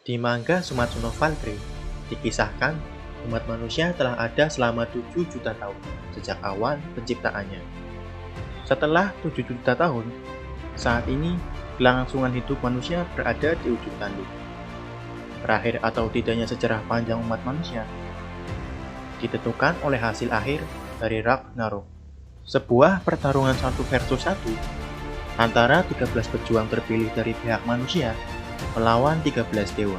Di manga Sumatsu no Valkyrie, dikisahkan umat manusia telah ada selama 7 juta tahun sejak awal penciptaannya. Setelah 7 juta tahun, saat ini kelangsungan hidup manusia berada di ujung tanduk. Terakhir atau tidaknya sejarah panjang umat manusia ditentukan oleh hasil akhir dari Ragnarok, sebuah pertarungan 1 versus 1 antara 13 pejuang terpilih dari pihak manusia melawan 13 dewa.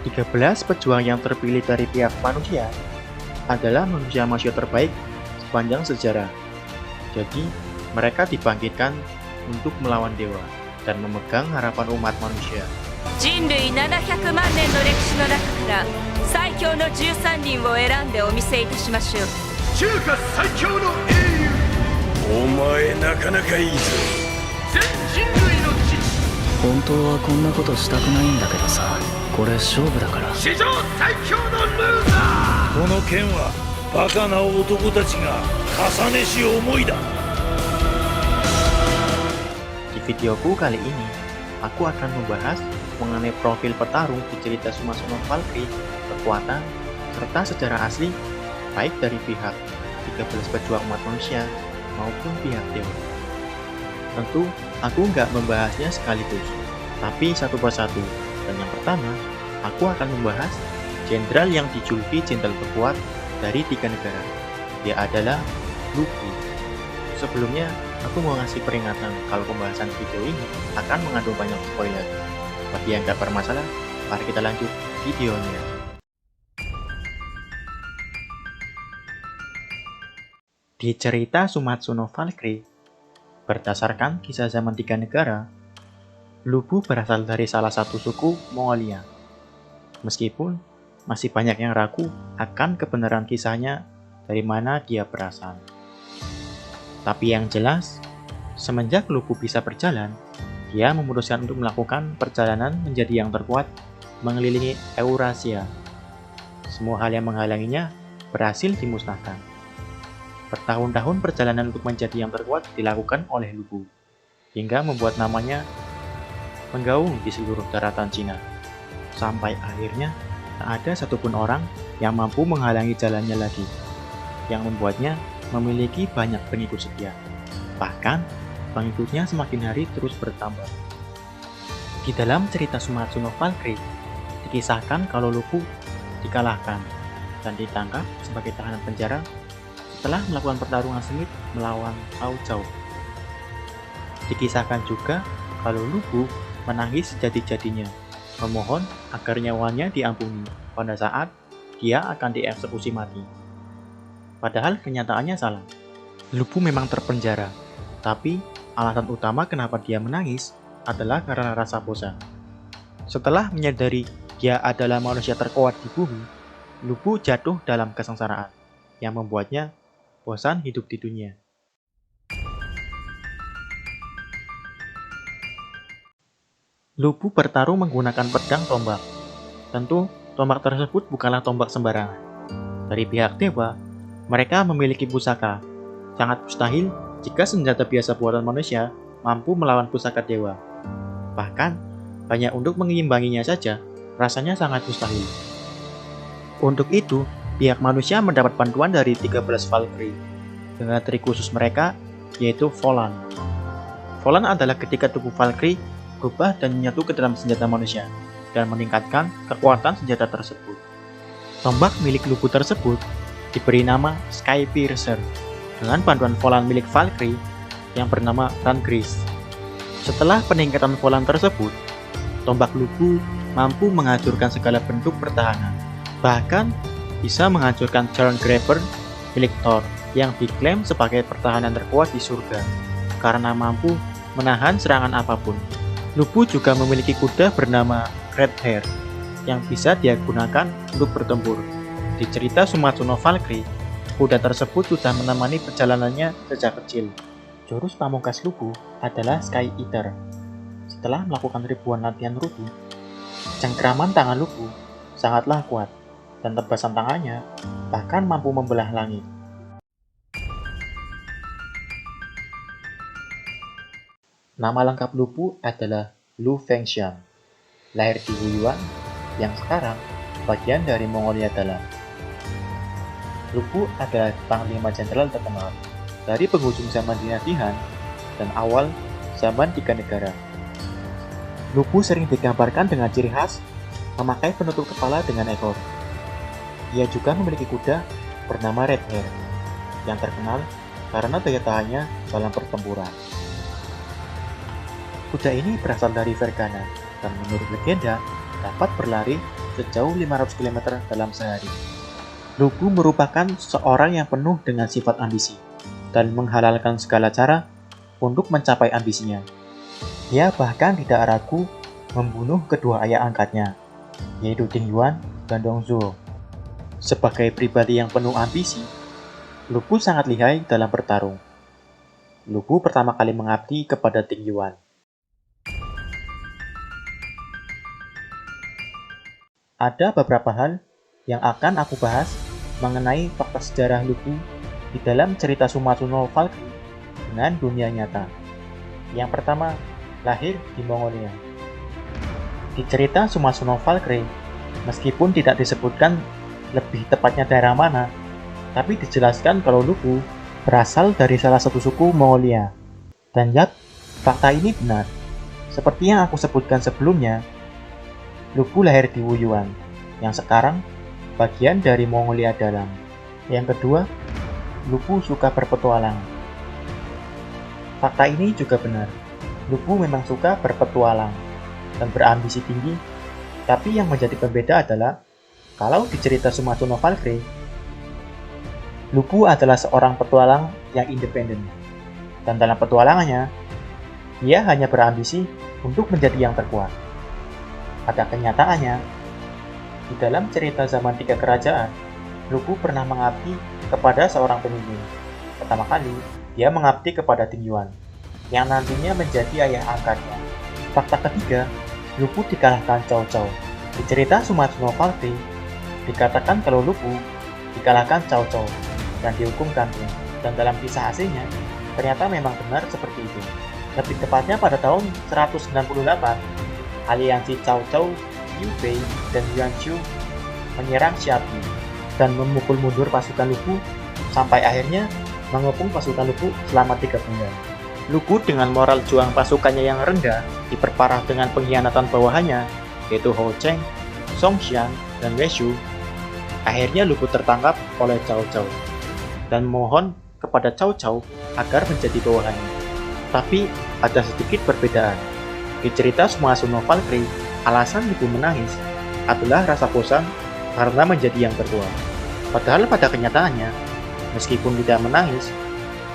13 pejuang yang terpilih dari pihak manusia adalah manusia terbaik sepanjang sejarah. Jadi, mereka dibangkitkan untuk melawan dewa dan memegang harapan umat manusia. 人類700万年の歴史の中から最強の13人を選んでお見せいたしましょう。中華最強の英雄、お前なかなかいいぞ。全人類の父、本当はこんなことしたくないんだけどさ、これ勝負だから。史上最強のルーザー。この剣はバカな男たちが重ねし思いだ。 Di videoku kali ini, aku akan membahas mengenai profil petarung di cerita Sumatsu no Valkyrie, kekuatan, serta sejarah asli baik dari pihak 13 pejuang umat manusia maupun pihak dewa. Tentu, aku nggak membahasnya sekaligus, tapi satu persatu. Dan yang pertama, aku akan membahas jenderal yang dijuluki jenderal terkuat dari 3 negara. Dia adalah Luffy. Sebelumnya, aku mau ngasih peringatan kalau pembahasan video ini akan mengandung banyak spoiler. Bagi yang nggak bermasalah, mari kita lanjut videonya. Di cerita Sumatsu no Valkyrie, berdasarkan kisah zaman 3 negara, Lubu berasal dari salah satu suku Mongolia. Meskipun masih banyak yang ragu akan kebenaran kisahnya dari mana dia berasal. Tapi yang jelas, semenjak Lubu bisa berjalan, dia memutuskan untuk melakukan perjalanan menjadi yang terkuat mengelilingi Eurasia. Semua hal yang menghalanginya berhasil dimusnahkan. Bertahun-tahun perjalanan untuk menjadi yang terkuat dilakukan oleh Lubu, hingga membuat namanya menggaung di seluruh daratan Cina. Sampai akhirnya tak ada satupun orang yang mampu menghalangi jalannya lagi, yang membuatnya memiliki banyak pengikut setia. Bahkan, pengikutnya semakin hari terus bertambah. Di dalam cerita Sumatsu no Valkyrie, dikisahkan kalau Lubu dikalahkan dan ditangkap sebagai tahanan penjara setelah melakukan pertarungan sengit melawan Cao Cao. Dikisahkan juga kalau Lubu menangis sejadi-jadinya, memohon agar nyawanya diampuni pada saat dia akan dieksekusi mati. Padahal kenyataannya salah. Lubu memang terpenjara, tapi alasan utama kenapa dia menangis adalah karena rasa bosan. Setelah menyadari dia adalah manusia terkuat di bumi, Lubu jatuh dalam kesengsaraan yang membuatnya bosan hidup di dunia. Lubu bertarung menggunakan pedang tombak. Tentu, tombak tersebut bukanlah tombak sembarangan. Dari pihak dewa, mereka memiliki pusaka. Sangat mustahil jika senjata biasa buatan manusia mampu melawan pusaka dewa. Bahkan, hanya untuk mengimbanginya saja, rasanya sangat mustahil. Untuk itu, pihak manusia mendapat bantuan dari 13 Valkyrie, dengan trik khusus mereka, yaitu Volan. Volan adalah ketika tubuh Valkyrie berubah dan menyatu ke dalam senjata manusia, dan meningkatkan kekuatan senjata tersebut. Tombak milik Lubu tersebut diberi nama Sky Piercer, dengan bantuan Volan milik Valkyrie yang bernama Rangris. Setelah peningkatan Volan tersebut, tombak Lubu mampu menghancurkan segala bentuk pertahanan. Bahkan bisa menghancurkan Jarn Grabber milik Thor yang diklaim sebagai pertahanan terkuat di surga karena mampu menahan serangan apapun. Lubu juga memiliki kuda bernama Red Hair yang bisa dia gunakan untuk bertempur. Di cerita Sumatsu no Valkyrie, kuda tersebut sudah menemani perjalanannya sejak kecil. Jurus pamungkas Lubu adalah Sky Eater. Setelah melakukan ribuan latihan rutin, cengkraman tangan Lubu sangatlah kuat, dan tebasan tangannya bahkan mampu membelah langit. Nama lengkap Lubu adalah Lu Fengxian. lahir di Wuyuan, yang sekarang bagian dari Mongolia Dalam. Lu Bu adalah panglima jenderal terkenal dari penghujung zaman dinasti Han dan awal zaman Tiga Negara. Lu Bu sering digambarkan dengan ciri khas memakai penutup kepala dengan ekor. Ia juga memiliki kuda bernama Red Hare yang terkenal karena daya tahannya dalam pertempuran. Kuda ini berasal dari Fergana dan menurut legenda dapat berlari sejauh 500 km dalam sehari. Lu Bu merupakan seorang yang penuh dengan sifat ambisi dan menghalalkan segala cara untuk mencapai ambisinya. Dia bahkan tidak ragu membunuh kedua ayah angkatnya, yaitu Ding Yuan dan Dong Zhuo. Sebagai pribadi yang penuh ambisi, Lu Bu sangat lihai dalam bertarung. Lu Bu pertama kali mengabdi kepada Ding Yuan. Ada beberapa hal yang akan aku bahas mengenai fakta sejarah Lu Bu di dalam cerita Sumatsuno Valkyrie dengan dunia nyata. Yang pertama, lahir di Mongolia. Di cerita Sumatsuno Valkyrie, meskipun tidak disebutkan lebih tepatnya daerah mana, tapi dijelaskan kalau Lu Bu berasal dari salah satu suku Mongolia. Dan yap, fakta ini benar. Seperti yang aku sebutkan sebelumnya, Lu Bu lahir di Wuyuan, yang sekarang bagian dari Mongolia Dalam. Yang kedua, Lu Bu suka berpetualang. Fakta ini juga benar. Lu Bu memang suka berpetualang dan berambisi tinggi, tapi yang menjadi pembeda adalah kalau di cerita Sumatsuno Valkyrie, Lu Bu adalah seorang petualang yang independen, dan dalam petualangannya, dia hanya berambisi untuk menjadi yang terkuat. Pada kenyataannya, di dalam cerita zaman Tiga Kerajaan, Lu Bu pernah mengabdi kepada seorang pemimpin. Pertama kali, dia mengabdi kepada Ding Yuan, yang nantinya menjadi ayah angkatnya. Fakta ketiga, Lu Bu dikalahkan Cao Cao. Di cerita Sumatsuno Valkyrie, dikatakan kalau Lu Bu dikalahkan Cao Cao dan dihukum gantung. Dan dalam kisah aslinya, ternyata memang benar seperti itu. Lebih tepatnya pada tahun 198, aliansi Cao Cao, Liu Bei, dan Yuan Shu menyerang Xiapi dan memukul mundur pasukan Lu Bu sampai akhirnya mengepung pasukan Lu Bu selama 3 bulan. Lu Bu dengan moral juang pasukannya yang rendah diperparah dengan pengkhianatan bawahannya, yaitu Hou Cheng, Song Xian, dan Wei Shu. Akhirnya Lu Bu tertangkap oleh Cao Cao dan mohon kepada Cao Cao agar menjadi bawahannya. Tapi ada sedikit perbedaan. Di cerita Sumatsuno Valkyrie, alasan Lu Bu menangis adalah rasa bosan karena menjadi yang tertua. Padahal pada kenyataannya, meskipun tidak menangis,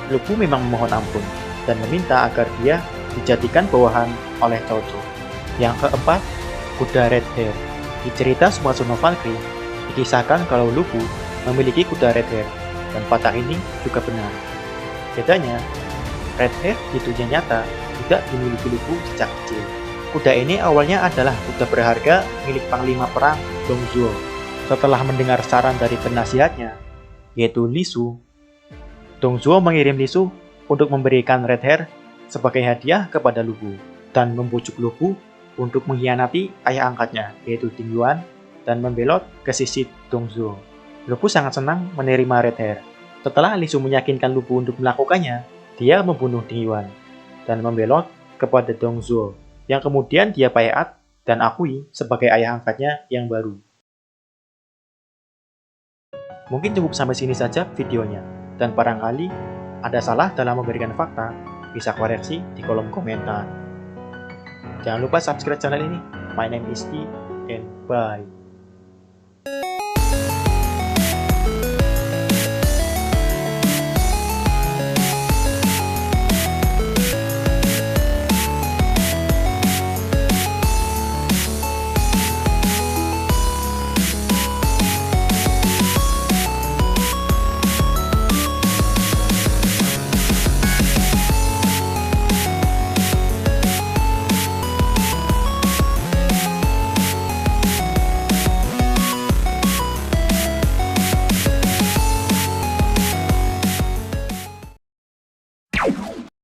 Lu Bu memang memohon ampun dan meminta agar dia dijadikan bawahan oleh Cao Cao. Yang keempat, kuda Red Hare. Di cerita Sumatsuno Valkyrie, dikisahkan kalau Lu Bu memiliki kuda Red Hare, dan fakta ini juga benar. Bedanya, Red Hare di dunia nyata tidak dimiliki Lu Bu sejak kecil. Kuda ini awalnya adalah kuda berharga milik Panglima Perang Dong Zhuo. Setelah mendengar saran dari penasihatnya, yaitu Li Su, Dong Zhuo mengirim Li Su untuk memberikan Red Hare sebagai hadiah kepada Lu Bu dan membujuk Lu Bu untuk mengkhianati ayah angkatnya, yaitu Ding Yuan, dan membelot ke sisi Dong Zhuo. Lu Bu sangat senang menerima Red Hare. Setelah Li Su meyakinkan Lu Bu untuk melakukannya, dia membunuh Ding Yuan dan membelot kepada Dong Zhuo, yang kemudian dia baiat dan akui sebagai ayah angkatnya yang baru. Mungkin cukup sampai sini saja videonya, dan barangkali ada salah dalam memberikan fakta, bisa koreksi di kolom komentar. Jangan lupa subscribe channel ini. My name is T, and bye.